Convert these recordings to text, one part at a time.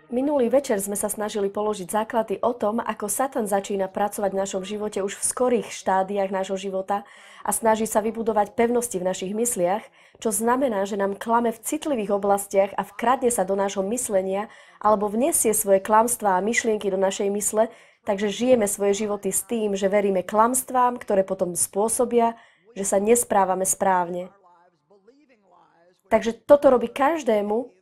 Minulý večer sme sa snažili položiť základy o tom, ako Satan začína pracovať v našom živote už v skorých štádiách nášho života a snaží sa vybudovať pevnosti v našich mysliach, čo znamená, že nám klame v citlivých oblastiach a vkradne sa do nášho myslenia alebo vnesie svoje klamstvá a myšlienky do našej mysle, takže žijeme svoje životy s tým, že veríme klamstvám, ktoré potom spôsobia, že sa nesprávame správne. Takže toto robí každému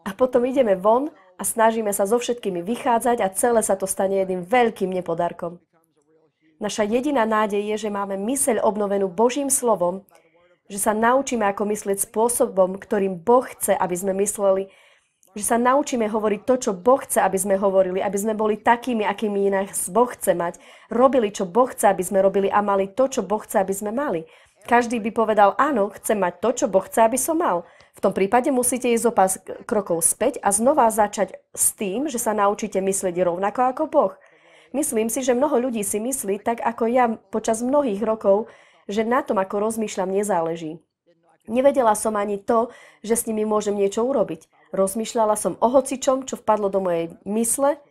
a potom ideme von a snažíme sa so všetkými vychádzať a celé sa to stane jedným veľkým nepodarkom. Naša jediná nádej je, že máme myseľ obnovenú Božím slovom, že sa naučíme, ako myslieť spôsobom, ktorým Boh chce, aby sme mysleli, že sa naučíme hovoriť to, čo Boh chce, aby sme hovorili, aby sme boli takými, akými nás Boh chce mať, robili, čo Boh chce, aby sme robili a mali to, čo Boh chce, aby sme mali. Každý by povedal, áno, chcem mať to, čo Boh chce, aby som mal. V tom prípade musíte ísť zo pár krokov späť a znova začať s tým, že sa naučíte myslieť rovnako ako Boh. Myslím si, že mnoho ľudí si myslí, tak ako ja počas mnohých rokov, že na tom, ako rozmýšľam, nezáleží. Nevedela som ani to, že s nimi môžem niečo urobiť. Rozmýšľala som o hocičom, čo vpadlo do mojej mysle.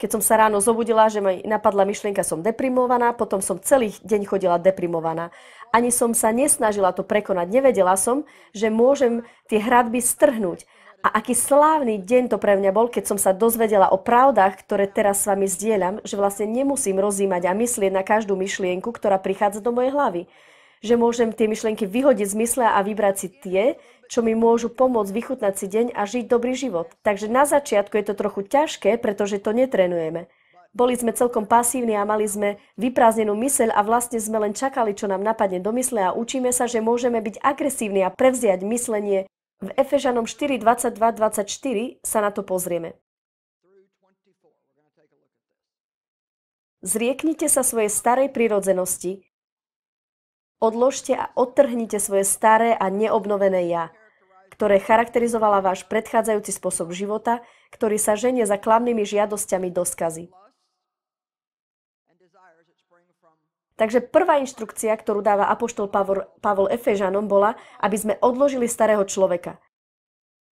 Keď som sa ráno zobudila, že ma napadla myšlienka, som deprimovaná, potom som celý deň chodila deprimovaná. Ani som sa nesnažila to prekonať. Nevedela som, že môžem tie hradby strhnúť. A aký slávny deň to pre mňa bol, keď som sa dozvedela o pravdách, ktoré teraz s vami zdieľam, že vlastne nemusím rozímať a myslieť na každú myšlienku, ktorá prichádza do mojej hlavy. Že môžem tie myšlienky vyhodiť z mysle a vybrať si tie, čo mi môžu pomôcť vychutnať si deň a žiť dobrý život. Takže na začiatku je to trochu ťažké, pretože to netrenujeme. Boli sme celkom pasívni a mali sme vyprázdnenú myseľ a vlastne sme len čakali, čo nám napadne do mysle a učíme sa, že môžeme byť agresívni a prevziať myslenie. V Efežanom 4:22-24 sa na to pozrieme. Zrieknite sa svojej starej prirodzenosti, odložte a odtrhnite svoje staré a neobnovené ja, ktoré charakterizovala váš predchádzajúci spôsob života, ktorý sa ženie za klamnými žiadosťami do skazy. Takže prvá inštrukcia, ktorú dáva apoštol Pavol Efežanom, bola, aby sme odložili starého človeka.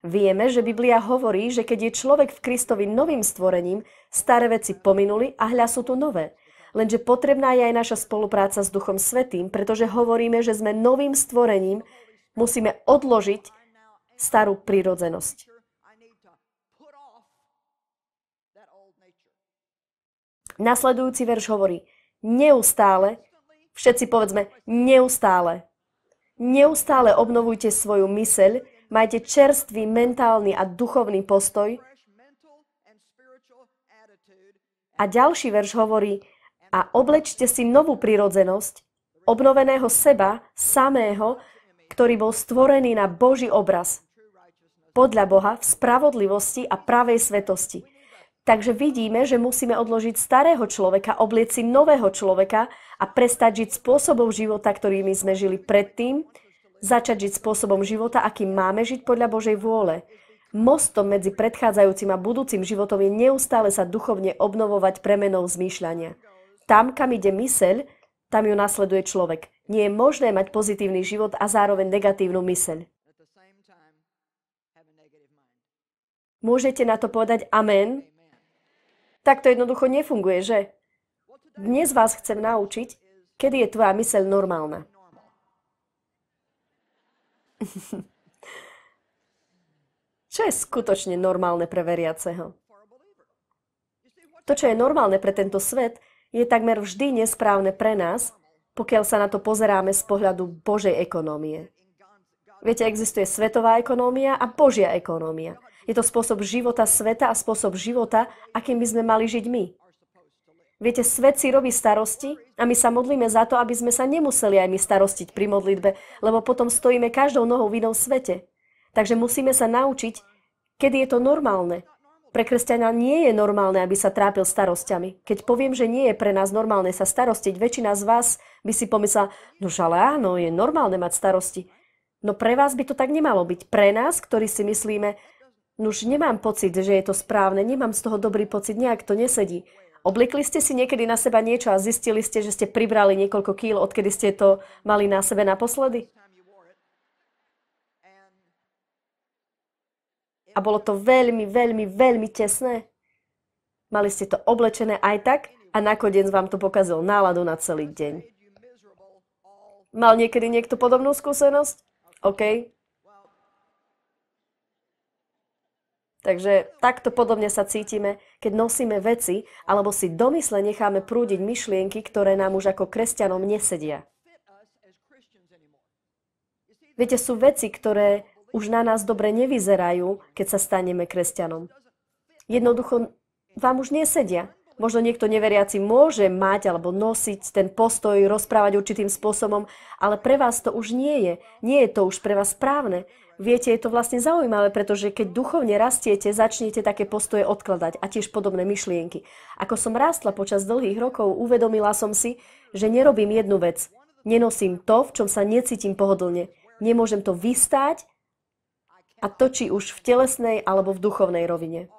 Vieme, že Biblia hovorí, že keď je človek v Kristovi novým stvorením, staré veci pominuli a hľa sú tu nové. Lenže potrebná je aj naša spolupráca s Duchom Svätým, pretože hovoríme, že sme novým stvorením, musíme odložiť starú prirodzenosť. Nasledujúci verš hovorí, neustále, všetci povedzme, neustále obnovujte svoju myseľ, majte čerstvý mentálny a duchovný postoj. A ďalší verš hovorí, a oblečte si novú prirodzenosť, obnoveného seba, samého, ktorý bol stvorený na Boží obraz, podľa Boha, v spravodlivosti a pravej svetosti. Takže vidíme, že musíme odložiť starého človeka, oblieť si nového človeka a prestať žiť spôsobom života, ktorými sme žili predtým, začať žiť spôsobom života, akým máme žiť podľa Božej vôle. Mostom medzi predchádzajúcim a budúcim životom je neustále sa duchovne obnovovať premenou zmýšľania. Tam, kam ide myseľ, tam ju nasleduje človek. Nie je možné mať pozitívny život a zároveň negatívnu myseľ. Môžete na to povedať amen? Tak to jednoducho nefunguje, že? Dnes vás chcem naučiť, kedy je tvoja myseľ normálna. Čo je skutočne normálne pre veriaceho? To, čo je normálne pre tento svet, je takmer vždy nesprávne pre nás, pokiaľ sa na to pozeráme z pohľadu Božej ekonómie. Viete, existuje svetová ekonómia a Božia ekonómia. Je to spôsob života sveta a spôsob života, akým by sme mali žiť my. Viete, svet si robí starosti a my sa modlíme za to, aby sme sa nemuseli aj my starostiť pri modlitbe, lebo potom stojíme každou nohou v inom svete. Takže musíme sa naučiť, kedy je to normálne. Pre kresťana nie je normálne, aby sa trápil starosťami. Keď poviem, že nie je pre nás normálne sa starostiť, väčšina z vás by si pomyslela, no ale áno, je normálne mať starosti. No pre vás by to tak nemalo byť. Pre nás, ktorí si myslíme, už nemám pocit, že je to správne, nemám z toho dobrý pocit, nejak to nesedí. Oblikli ste si niekedy na seba niečo a zistili ste, že ste pribrali niekoľko kíl, odkedy ste to mali na sebe naposledy? A bolo to veľmi, veľmi, veľmi tesné. Mali ste to oblečené aj tak a nakoniec vám to pokazilo náladu na celý deň. Mal niekedy niekto podobnú skúsenosť? OK. Takže takto podobne sa cítime, keď nosíme veci, alebo si domysle necháme prúdiť myšlienky, ktoré nám už ako kresťanom nesedia. Viete, sú veci, ktoré už na nás dobre nevyzerajú, keď sa staneme kresťanom. Jednoducho vám už nesedia. Možno niekto neveriaci môže mať alebo nosiť ten postoj, rozprávať určitým spôsobom, ale pre vás to už nie je. Nie je to už pre vás správne. Viete, je to vlastne zaujímavé, pretože keď duchovne rastiete, začnete také postoje odkladať a tiež podobné myšlienky. Ako som rástla počas dlhých rokov, uvedomila som si, že nerobím jednu vec. Nenosím to, v čom sa necítim pohodlne. Nemôžem to vystáť, a to či už v telesnej alebo v duchovnej rovine.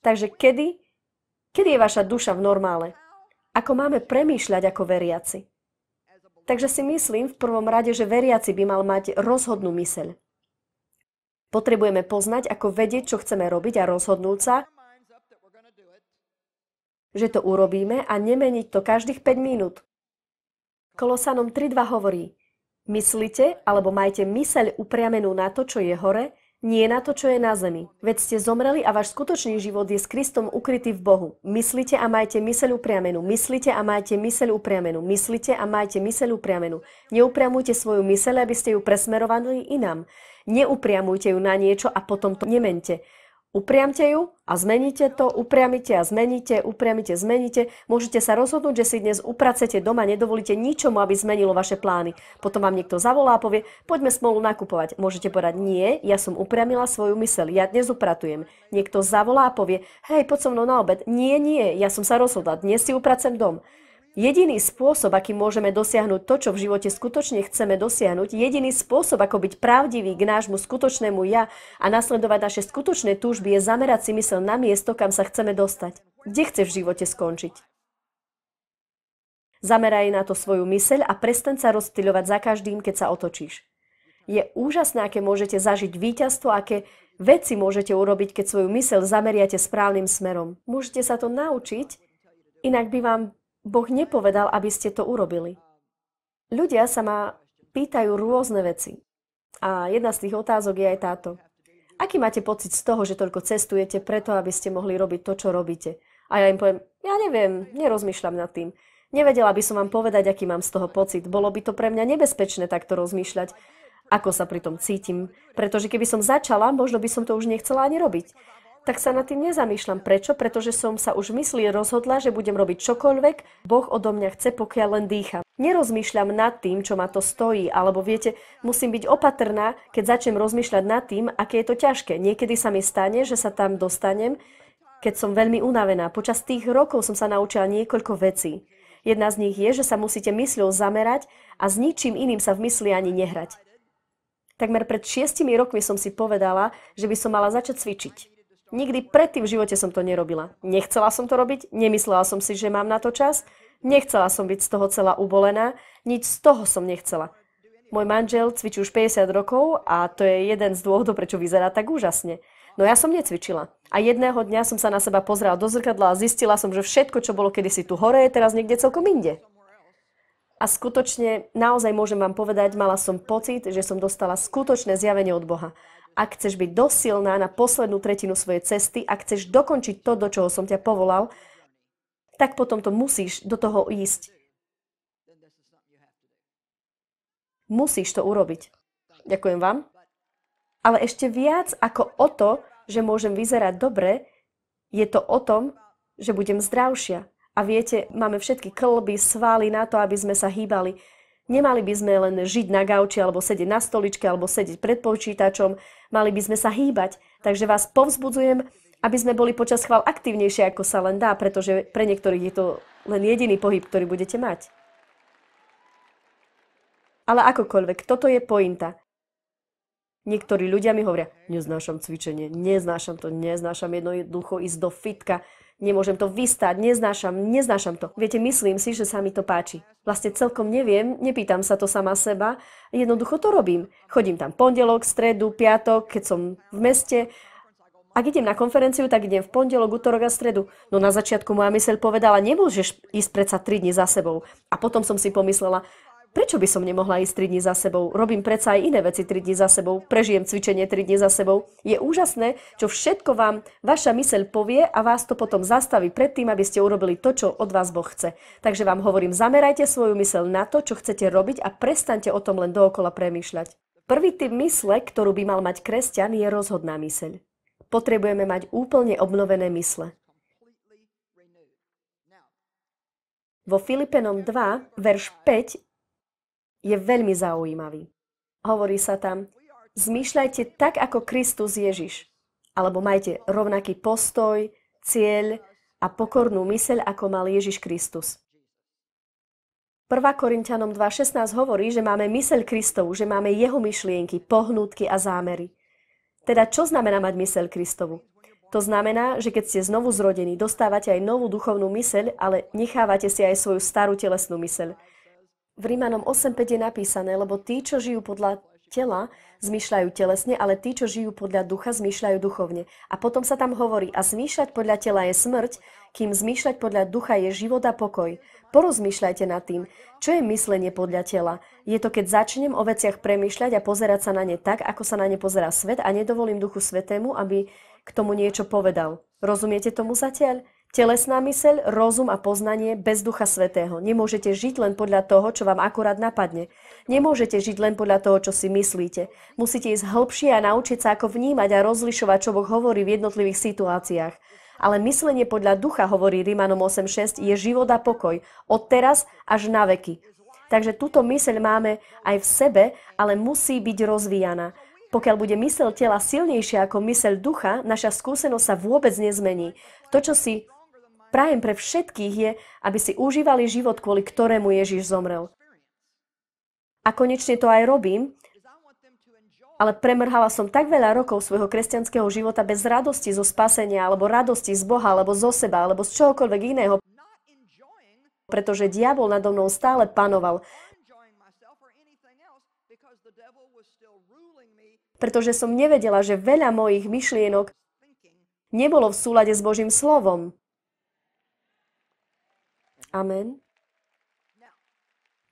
Takže kedy je vaša duša v normále? Ako máme premýšľať ako veriaci? Takže si myslím v prvom rade, že veriaci by mal mať rozhodnú myseľ. Potrebujeme poznať, ako vedieť, čo chceme robiť a rozhodnúť sa, že to urobíme a nemeniť to každých 5 minút. Kolosanom 3.2 hovorí: myslite, alebo majte myseľ upriamenú na to, čo je hore, nie na to, čo je na zemi. Veď ste zomreli a váš skutočný život je s Kristom ukrytý v Bohu. Myslite a majte myseľ upriamenú. Myslite a majte myseľ upriamenú. Myslite a majte myseľ upriamenú. Neupriamujte svoju myseľ, aby ste ju presmerovali inám. Neupriamujte ju na niečo a potom to nemente. Upriamte ju a zmeníte to, upriamite a zmeníte, upriamite, zmeníte. Môžete sa rozhodnúť, že si dnes upracete doma, nedovolíte ničomu, aby zmenilo vaše plány. Potom vám niekto zavolá a povie: poďme spolu nakupovať. Môžete povedať: nie, ja som upriamila svoju myseľ, ja dnes upratujem. Niekto zavolá a povie: hej, poď so mnou na obed. Nie, ja som sa rozhodla, dnes si upracem dom. Jediný spôsob, aký môžeme dosiahnuť to, čo v živote skutočne chceme dosiahnuť, jediný spôsob, ako byť pravdivý k nášmu skutočnému ja a nasledovať naše skutočné túžby, je zamerať si myseľ na miesto, kam sa chceme dostať. Kde chceš v živote skončiť? Zameraj na to svoju myseľ a prestaň sa rozptýľovať za každým, keď sa otočíš. Je úžasné, aké môžete zažiť víťazstvo, aké veci môžete urobiť, keď svoju myseľ zameriate správnym smerom. Môžete sa to naučiť, inak by vám Boh nepovedal, aby ste to urobili. Ľudia sa ma pýtajú rôzne veci. A jedna z tých otázok je aj táto. Aký máte pocit z toho, že toľko cestujete preto, aby ste mohli robiť to, čo robíte? A ja im poviem: ja neviem, nerozmýšľam nad tým. Nevedela by som vám povedať, aký mám z toho pocit. Bolo by to pre mňa nebezpečné takto rozmýšľať, ako sa pri tom cítim. Pretože keby som začala, možno by som to už nechcela ani robiť. Tak sa nad tým nezamýšľam. Prečo? Pretože som sa už v mysli rozhodla, že budem robiť čokoľvek Boh odo mňa chce, pokiaľ len dýcham. Nerozmýšľam nad tým, čo ma to stojí, alebo viete, musím byť opatrná, keď začnem rozmýšľať nad tým, aké je to ťažké. Niekedy sa mi stane, že sa tam dostanem, keď som veľmi unavená. Počas tých rokov som sa naučila niekoľko vecí. Jedna z nich je, že sa musíte mysľou zamerať a s ničím iným sa v mysli ani nehrať. Takmer pred 6 rokmi som si povedala, že by som mala začať cvičiť. Nikdy predtým v živote som to nerobila. Nechcela som to robiť, nemyslela som si, že mám na to čas, nechcela som byť z toho celá ubolená, nič z toho som nechcela. Môj manžel cvičí už 50 rokov a to je jeden z dôvodov, prečo vyzerá tak úžasne. No ja som necvičila. A jedného dňa som sa na seba pozrela do zrkadla a zistila som, že všetko, čo bolo kedysi tu hore, je teraz niekde celkom inde. A skutočne, naozaj môžem vám povedať, mala som pocit, že som dostala skutočné zjavenie od Boha. Ak chceš byť dosť silná na poslednú tretinu svojej cesty, ak chceš dokončiť to, do čoho som ťa povolal, tak potom to musíš do toho ísť. Musíš to urobiť. Ďakujem vám. Ale ešte viac ako o to, že môžem vyzerať dobre, je to o tom, že budem zdravšia. A viete, máme všetky kĺby, svaly na to, aby sme sa hýbali. Nemali by sme len žiť na gauči, alebo sedieť na stoličke, alebo sedieť pred počítačom. Mali by sme sa hýbať. Takže vás povzbudzujem, aby sme boli počas chvál aktívnejšie, ako sa len dá, pretože pre niektorých je to len jediný pohyb, ktorý budete mať. Ale akokoľvek, toto je pointa. Niektorí ľudia mi hovoria: neznášam cvičenie, neznášam to, neznášam jednoducho ísť do fitka, Nemôžem to vystáť, neznášam to. Viete, myslím si, že sa mi to páči. Vlastne celkom neviem, nepýtam sa to sama seba, jednoducho to robím. Chodím tam pondelok, stredu, piatok, keď som v meste. Ak idem na konferenciu, tak idem v pondelok, utorok a stredu. No na začiatku moja myseľ povedala, nemôžeš ísť predsa 3 dni za sebou. A potom som si pomyslela, prečo by som nemohla ísť 3 dni za sebou? Robím predsa aj iné veci 3 dni za sebou. Prežijem cvičenie 3 dni za sebou. Je úžasné, čo všetko vám vaša myseľ povie a vás to potom zastaví pred tým, aby ste urobili to, čo od vás Boh chce. Takže vám hovorím, zamerajte svoju myseľ na to, čo chcete robiť a prestaňte o tom len dookola premýšľať. Prvý typ mysle, ktorú by mal mať kresťan, je rozhodná myseľ. Potrebujeme mať úplne obnovené mysle. Vo Filipenom 2, verš 5 je veľmi zaujímavý. Hovorí sa tam, zmýšľajte tak, ako Kristus Ježiš, alebo majte rovnaký postoj, cieľ a pokornú myseľ, ako mal Ježiš Kristus. 1. Korinťanom 2.16 hovorí, že máme myseľ Kristovu, že máme jeho myšlienky, pohnútky a zámery. Teda čo znamená mať myseľ Kristovu? To znamená, že keď ste znovu zrodení, dostávate aj novú duchovnú myseľ, ale nechávate si aj svoju starú telesnú myseľ. V Rímanom 8.5 je napísané, lebo tí, čo žijú podľa tela, zmýšľajú telesne, ale tí, čo žijú podľa ducha, zmýšľajú duchovne. A potom sa tam hovorí, a zmýšľať podľa tela je smrť, kým zmýšľať podľa ducha je život a pokoj. Porozmýšľajte nad tým, čo je myslenie podľa tela. Je to, keď začnem o veciach premýšľať a pozerať sa na ne tak, ako sa na ne pozerá svet a nedovolím Duchu Svätému, aby k tomu niečo povedal. Rozumiete tomu zatiaľ? Telesná myseľ, rozum a poznanie bez Ducha Svätého. Nemôžete žiť len podľa toho, čo vám akurát napadne. Nemôžete žiť len podľa toho, čo si myslíte. Musíte ísť hlbšie a naučiť sa, ako vnímať a rozlišovať, čo Boh hovorí v jednotlivých situáciách. Ale myslenie podľa ducha, hovorí Rímanom 8.6, je život a pokoj. Od teraz až na veky. Takže túto myseľ máme aj v sebe, ale musí byť rozvíjaná. Pokiaľ bude myseľ tela silnejšia ako myseľ ducha, naša skúsenosť sa vôbec nezmení. To, čo si prajem pre všetkých je, aby si užívali život, kvôli ktorému Ježiš zomrel. A konečne to aj robím, ale premrhala som tak veľa rokov svojho kresťanského života bez radosti zo spasenia, alebo radosti z Boha, alebo zo seba, alebo z čohokoľvek iného, pretože diabol nado mnou stále panoval. Pretože som nevedela, že veľa mojich myšlienok nebolo v súlade s Božím slovom. Amen.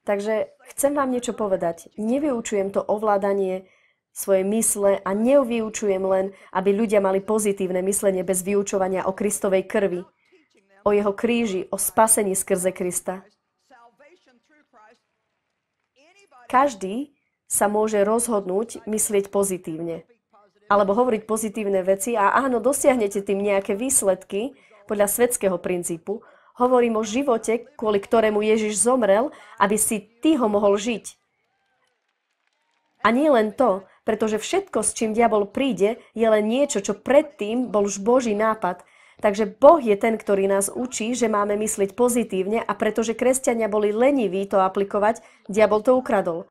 Takže chcem vám niečo povedať. Nevyučujem to ovládanie svojej mysle a nevyučujem len, aby ľudia mali pozitívne myslenie bez vyučovania o Kristovej krvi, o jeho kríži, o spasení skrze Krista. Každý sa môže rozhodnúť myslieť pozitívne. Alebo hovoriť pozitívne veci a áno, dosiahnete tým nejaké výsledky podľa svetského princípu. Hovorím o živote, kvôli ktorému Ježiš zomrel, aby si ty ho mohol žiť. A nie len to, pretože všetko, s čím diabol príde, je len niečo, čo predtým bol už Boží nápad. Takže Boh je ten, ktorý nás učí, že máme myslieť pozitívne a pretože kresťania boli leniví to aplikovať, diabol to ukradol.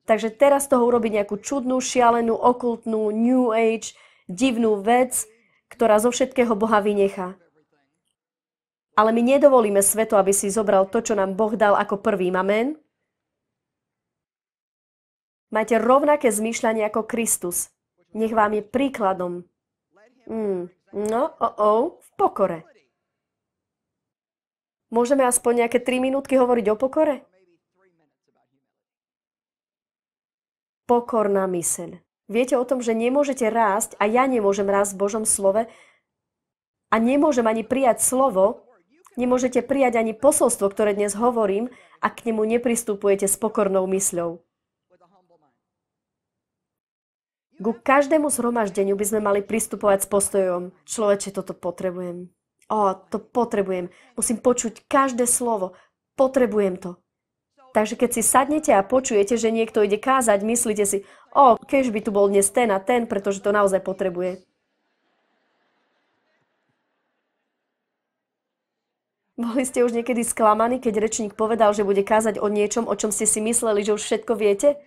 Takže teraz toho urobiť nejakú čudnú, šialenú, okultnú, New Age, divnú vec, ktorá zo všetkého Boha vynechá. Ale my nedovolíme svetu, aby si zobral to, čo nám Boh dal ako prvým. Amen? Majte rovnaké zmýšľanie ako Kristus. Nech vám je príkladom. V pokore. Môžeme aspoň nejaké 3 minútky hovoriť o pokore? Pokorná myseľ. Viete o tom, že nemôžete rásť a ja nemôžem rásť v Božom slove a nemôžem ani prijať slovo, nemôžete prijať ani posolstvo, ktoré dnes hovorím, ak k nemu nepristupujete s pokornou mysľou. Ku každému zhromaždeniu by sme mali pristupovať s postojom. Človeče, toto potrebujem. To potrebujem. Musím počuť každé slovo. Potrebujem to. Takže keď si sadnete a počujete, že niekto ide kázať, myslíte si, keď by tu bol dnes ten a ten, pretože to naozaj potrebuje. Boli ste už niekedy sklamaní, keď rečník povedal, že bude kázať o niečom, o čom ste si mysleli, že už všetko viete?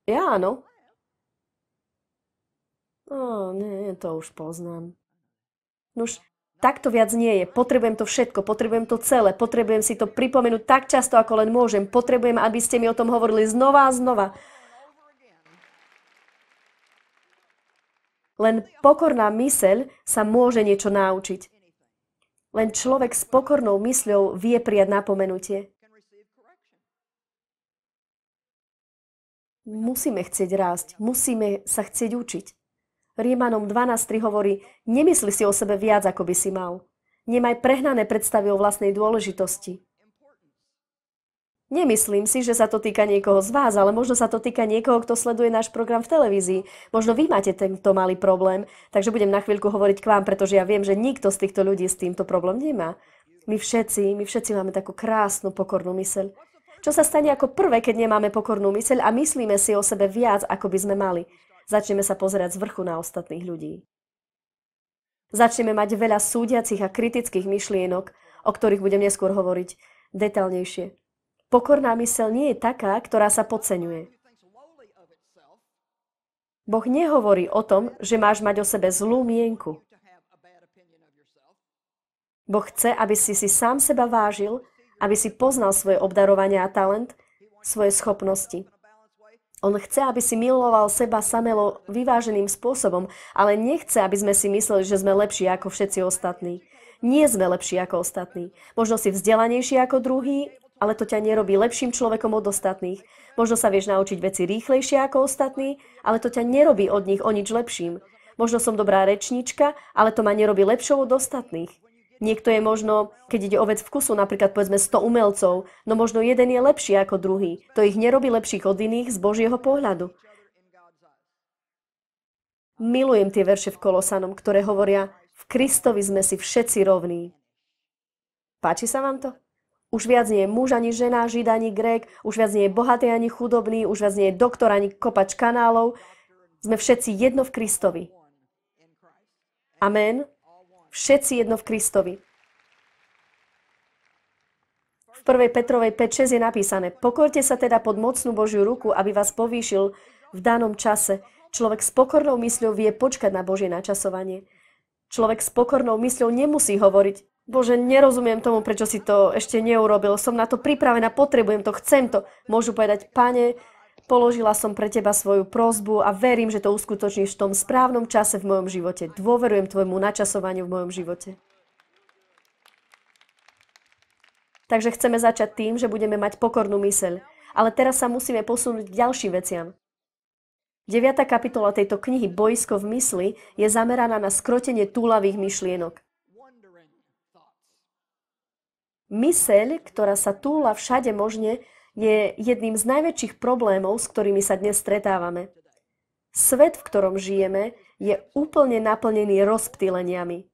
Ja áno. Nie, to už poznám. Nuž, tak to viac nie je. Potrebujem to všetko, potrebujem to celé, potrebujem si to pripomenúť tak často, ako len môžem. Potrebujem, aby ste mi o tom hovorili znova a znova. Len pokorná myseľ sa môže niečo naučiť. Len človek s pokornou mysľou vie prijať napomenutie. Musíme chcieť rásť, musíme sa chcieť učiť. Rímanom 12.3 hovorí, nemysli si o sebe viac, ako by si mal. Nemaj prehnané predstavy o vlastnej dôležitosti. Nemyslím si, že sa to týka niekoho z vás, ale možno sa to týka niekoho, kto sleduje náš program v televízii. Možno vy máte tento malý problém, takže budem na chvíľku hovoriť k vám, pretože ja viem, že nikto z týchto ľudí s týmto problém nemá. My všetci máme takú krásnu, pokornú myseľ. Čo sa stane ako prvé, keď nemáme pokornú myseľ a myslíme si o sebe viac, ako by sme mali? Začneme sa pozerať z vrchu na ostatných ľudí. Začneme mať veľa súdiacich a kritických myšlienok, o ktorých budem neskôr hovoriť detailnejšie. Pokorná myseľ nie je taká, ktorá sa podceňuje. Boh nehovorí o tom, že máš mať o sebe zlú mienku. Boh chce, aby si sám seba vážil, aby si poznal svoje obdarovania a talent, svoje schopnosti. On chce, aby si miloval seba samého vyváženým spôsobom, ale nechce, aby sme si mysleli, že sme lepší ako všetci ostatní. Nie sme lepší ako ostatní. Možno si vzdelanejší ako druhý, ale to ťa nerobí lepším človekom od ostatných. Možno sa vieš naučiť veci rýchlejšie ako ostatní, ale to ťa nerobí od nich o nič lepším. Možno som dobrá rečníčka, ale to ma nerobí lepšou od ostatných. Niekto je možno, keď ide o vec vkusu, napríklad povedzme 100 umelcov, no možno jeden je lepší ako druhý. To ich nerobí lepších od iných z Božieho pohľadu. Milujem tie verše v Kolosanom, ktoré hovoria, v Kristovi sme si všetci rovní. Páči sa vám to? Už viac nie je muž ani žena, žid ani Grék, už viac nie je bohatý ani chudobný, už viac nie je doktor ani kopač kanálov. Sme všetci jedno v Kristovi. Amen. Všetci jedno v Kristovi. V 1. Petrovej 5.6 je napísané, pokorte sa teda pod mocnú Božiu ruku, aby vás povýšil v danom čase. Človek s pokornou mysľou vie počkať na Božie načasovanie. Človek s pokornou mysľou nemusí hovoriť, Bože, nerozumiem tomu, prečo si to ešte neurobil, som na to pripravená, potrebujem to, chcem to. Môžu povedať, Pane, položila som pre teba svoju prosbu a verím, že to uskutočníš v tom správnom čase v mojom živote. Dôverujem tvojmu načasovaniu v mojom živote. Takže chceme začať tým, že budeme mať pokornú myseľ. Ale teraz sa musíme posunúť k ďalším veciam. 9. kapitola tejto knihy Bojisko v mysli je zameraná na skrotenie túlavých myšlienok. Myseľ, ktorá sa túla všade možne, je jedným z najväčších problémov, s ktorými sa dnes stretávame. Svet, v ktorom žijeme, je úplne naplnený rozptýleniami.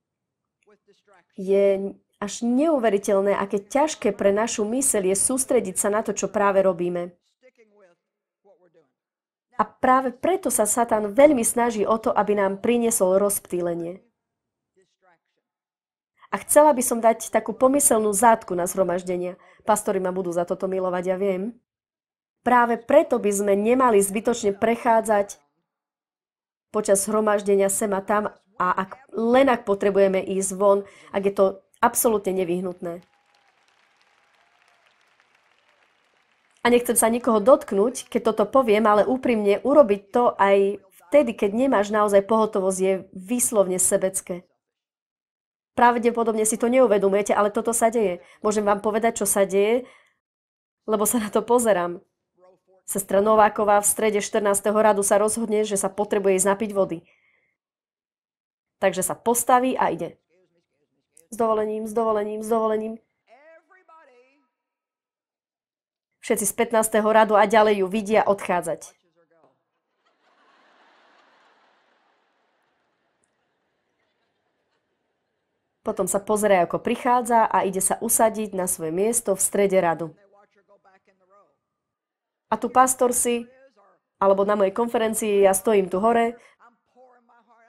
Je až neuveriteľné, aké ťažké pre našu myseľ je sústrediť sa na to, čo práve robíme. A práve preto sa Satan veľmi snaží o to, aby nám priniesol rozptýlenie. A chcela by som dať takú pomyselnú zátku na zhromaždenia. Pastori ma budú za toto milovať, ja viem. Práve preto by sme nemali zbytočne prechádzať počas zhromaždenia sem a tam a ak potrebujeme ísť von, ak je to absolútne nevyhnutné. A nechcem sa nikoho dotknúť, keď toto poviem, ale úprimne urobiť to aj vtedy, keď nemáš naozaj pohotovosť, je výslovne sebecké. Pravdepodobne si to neuvedomujete, ale toto sa deje. Môžem vám povedať, čo sa deje, lebo sa na to pozerám. Sestra Nováková v strede 14. radu sa rozhodne, že sa potrebuje ísť napiť vody. Takže sa postaví a ide. S dovolením. Všetci z 15. radu a ďalej ju vidia odchádzať. Potom sa pozerá, ako prichádza a ide sa usadiť na svoje miesto v strede radu. A tu pastor si, alebo na mojej konferencii, ja stojím tu hore,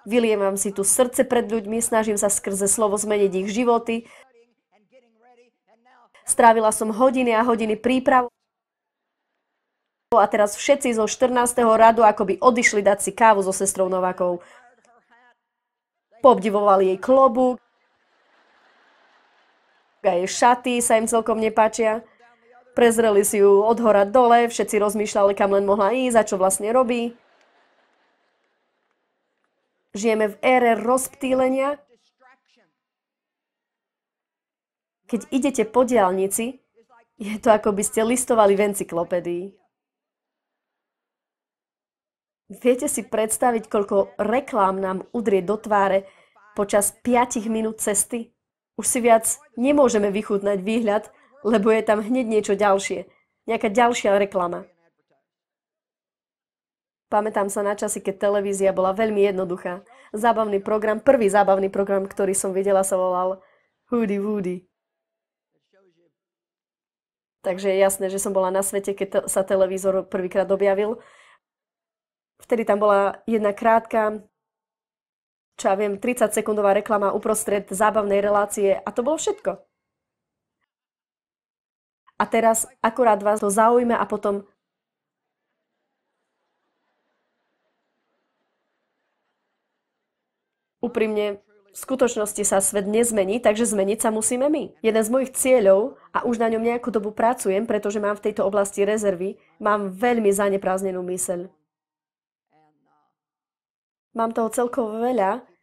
vylievam si tu srdce pred ľuďmi, snažím sa skrze slovo zmeniť ich životy. Strávila som hodiny a hodiny príprav. A teraz všetci zo 14. radu akoby odišli dať si kávu so sestrou Novákovou. poobdivovali jej klobúk, a jej šaty sa im celkom nepáčia. Prezreli si ju od hora dole, všetci rozmýšľali, kam len mohla ísť a čo vlastne robí. Žijeme v ére rozptýlenia. Keď idete po diaľnici, je to, ako by ste listovali v encyklopédii. Viete si predstaviť, koľko reklám nám udrie do tváre počas 5 minút cesty? Už si viac nemôžeme vychutnať výhľad, lebo je tam hneď niečo ďalšie. Nejaká ďalšia reklama. Pamätám sa na časy, keď televízia bola veľmi jednoduchá. Prvý zábavný program, ktorý som videla, sa volal Hooty Woody. Takže je jasné, že som bola na svete, keď sa televízor prvýkrát objavil. Vtedy tam bola jedna krátka, 30-sekundová reklama uprostred zábavnej relácie a to bolo všetko. A teraz akurát vás to zaujme a potom úprimne, v skutočnosti sa svet nezmení, takže zmeniť sa musíme my. Jeden z mojich cieľov, a už na ňom nejakú dobu pracujem, pretože mám v tejto oblasti rezervy, mám veľmi zaneprázdnenú myseľ. Mám toho celkovo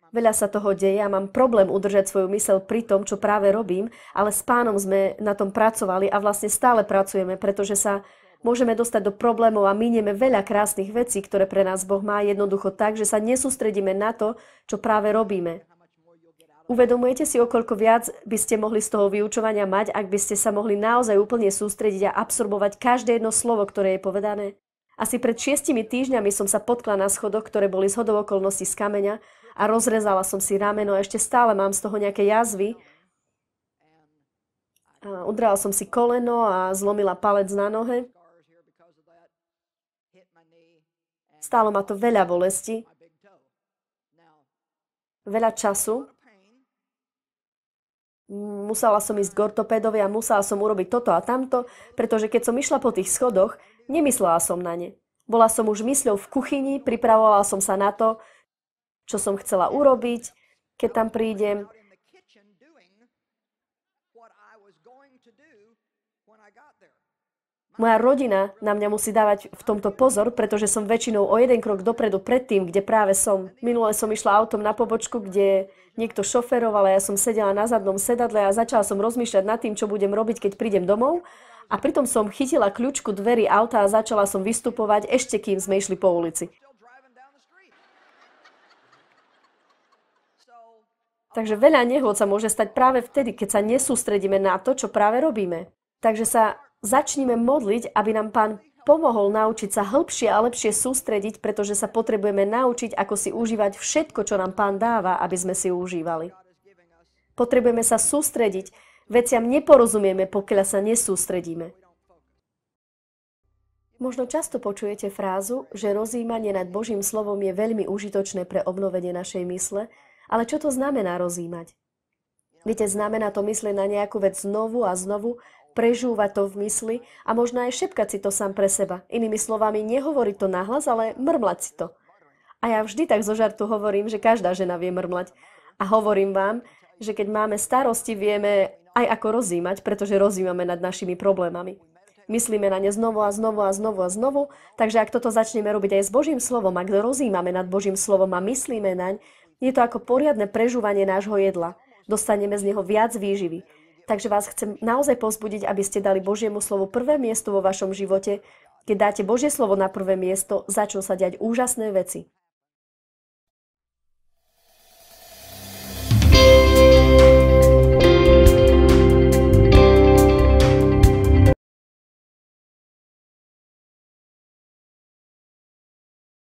veľa sa toho deje a mám problém udržať svoju myseľ pri tom, čo práve robím, ale s Pánom sme na tom pracovali a vlastne stále pracujeme, pretože sa môžeme dostať do problémov a minieme veľa krásnych vecí, ktoré pre nás Boh má jednoducho tak, že sa nesústredíme na to, čo práve robíme. Uvedomujete si, o koľko viac by ste mohli z toho vyučovania mať, ak by ste sa mohli naozaj úplne sústrediť a absorbovať každé jedno slovo, ktoré je povedané? Asi pred 6 týždňami som sa potkla na schodoch, ktoré boli zhodou okolností z kameňa a rozrezala som si rameno a ešte stále mám z toho nejaké jazvy. Udrala som si koleno a zlomila palec na nohe. Stálo ma to veľa bolesti, veľa času. Musela som ísť k ortopédovi a musela som urobiť toto a tamto, pretože keď som išla po tých schodoch, nemyslela som na ne. Bola som už mysľou v kuchyni, pripravovala som sa na to, čo som chcela urobiť, keď tam prídem. Moja rodina na mňa musí dávať v tomto pozor, pretože som väčšinou o jeden krok dopredu pred tým, kde práve som. Minule som išla autom na pobočku, kde niekto šoferoval a ja som sedela na zadnom sedadle a začala som rozmýšľať nad tým, čo budem robiť, keď prídem domov. A pritom som chytila kľúčku dverí auta a začala som vystupovať, ešte kým sme išli po ulici. Takže veľa nehôd sa môže stať práve vtedy, keď sa nesústredíme na to, čo práve robíme. Takže sa začnime modliť, aby nám Pán pomohol naučiť sa hĺbšie a lepšie sústrediť, pretože sa potrebujeme naučiť, ako si užívať všetko, čo nám Pán dáva, aby sme si užívali. Potrebujeme sa sústrediť. Veciam neporozumieme, pokiaľ sa nesústredíme. Možno často počujete frázu, že rozjímanie nad Božím slovom je veľmi užitočné pre obnovenie našej mysle, ale čo to znamená rozjímať? Viete, znamená to myslieť na nejakú vec znovu a znovu, prežúvať to v mysli a možno aj šepkať si to sám pre seba. Inými slovami, nehovoriť to nahlas, ale mrmlať si to. A ja vždy tak zo žartu hovorím, že každá žena vie mrmlať. A hovorím vám, že keď máme starosti, vieme aj ako rozjímať, pretože rozjímame nad našimi problémami. Myslíme na ne znovu a znovu a znovu a znovu, takže ak toto začneme robiť aj s Božím slovom, ak rozjímame nad Božím slovom a myslíme naň, je to ako poriadne prežúvanie nášho jedla. Dostaneme z neho viac výživy. Takže vás chcem naozaj povzbudiť, aby ste dali Božiemu slovu prvé miesto vo vašom živote. Keď dáte Božie slovo na prvé miesto, začnú sa diať úžasné veci.